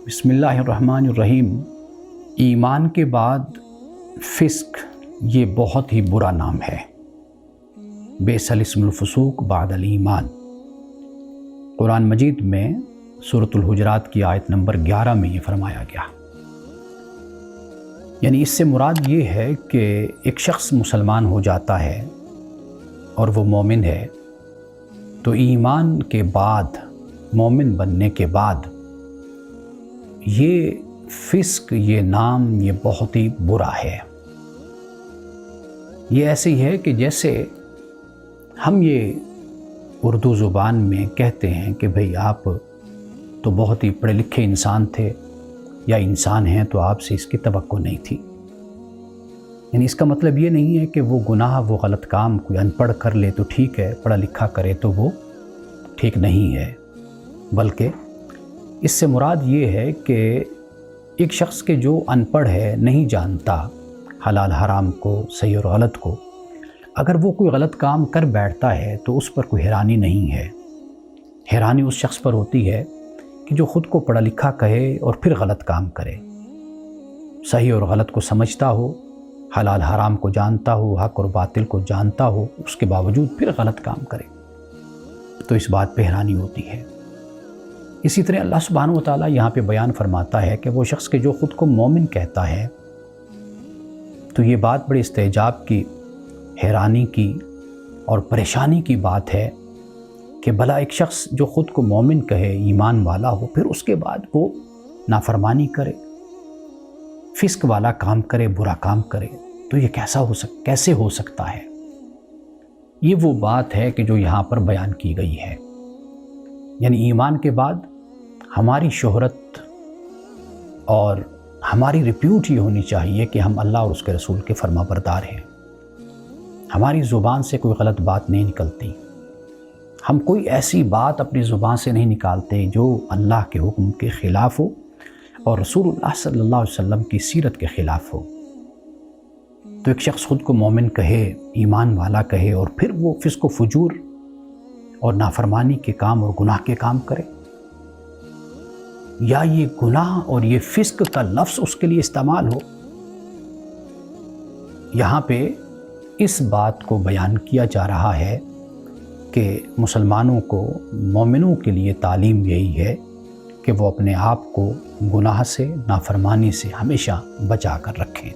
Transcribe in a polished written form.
بسم اللہ الرحمن الرحیم۔ ایمان کے بعد فسق یہ بہت ہی برا نام ہے۔ بئس الاسم الفسوق بعد الایمان۔ قرآن مجید میں سورۃ الحجرات کی آیت نمبر 11 میں یہ فرمایا گیا۔ یعنی اس سے مراد یہ ہے کہ ایک شخص مسلمان ہو جاتا ہے اور وہ مومن ہے، تو ایمان کے بعد، مومن بننے کے بعد یہ فسق، یہ نام، یہ بہت ہی برا ہے۔ یہ ایسے ہی ہے کہ جیسے ہم یہ اردو زبان میں کہتے ہیں کہ بھئی آپ تو بہت ہی پڑھے لکھے انسان تھے یا انسان ہیں، تو آپ سے اس کی توقع نہیں تھی۔ یعنی اس کا مطلب یہ نہیں ہے کہ وہ گناہ، وہ غلط کام کوئی ان پڑھ کر لے تو ٹھیک ہے، پڑھا لکھا کرے تو وہ ٹھیک نہیں ہے، بلکہ اس سے مراد یہ ہے کہ ایک شخص کے جو ان پڑھ ہے، نہیں جانتا حلال حرام کو، صحیح اور غلط کو، اگر وہ کوئی غلط کام کر بیٹھتا ہے تو اس پر کوئی حیرانی نہیں ہے۔ حیرانی اس شخص پر ہوتی ہے کہ جو خود کو پڑھا لکھا کہے اور پھر غلط کام کرے، صحیح اور غلط کو سمجھتا ہو، حلال حرام کو جانتا ہو، حق اور باطل کو جانتا ہو، اس کے باوجود پھر غلط کام کرے، تو اس بات پہ حیرانی ہوتی ہے۔ اسی طرح اللہ سبحانہ و تعالیٰ یہاں پہ بیان فرماتا ہے کہ وہ شخص کے جو خود کو مومن کہتا ہے، تو یہ بات بڑی استعجاب کی، حیرانی کی اور پریشانی کی بات ہے کہ بھلا ایک شخص جو خود کو مومن کہے، ایمان والا ہو، پھر اس کے بعد وہ نافرمانی کرے، فسق والا کام کرے، برا کام کرے، تو یہ کیسے ہو سکتا ہے؟ یہ وہ بات ہے کہ جو یہاں پر بیان کی گئی ہے۔ یعنی ایمان کے بعد ہماری شہرت اور ہماری ریپیوٹ یہ ہونی چاہیے کہ ہم اللہ اور اس کے رسول کے فرما بردار ہیں۔ ہماری زبان سے کوئی غلط بات نہیں نکلتی، ہم کوئی ایسی بات اپنی زبان سے نہیں نکالتے جو اللہ کے حکم کے خلاف ہو اور رسول اللہ صلی اللہ علیہ وسلم کی سیرت کے خلاف ہو۔ تو ایک شخص خود کو مومن کہے، ایمان والا کہے، اور پھر وہ فسق و فجور اور نافرمانی کے کام اور گناہ کے کام کرے، یا یہ گناہ اور یہ فسق کا لفظ اس کے لیے استعمال ہو۔ یہاں پہ اس بات کو بیان کیا جا رہا ہے کہ مسلمانوں کو، مومنوں کے لیے تعلیم یہی ہے کہ وہ اپنے آپ کو گناہ سے، نافرمانی سے ہمیشہ بچا کر رکھیں۔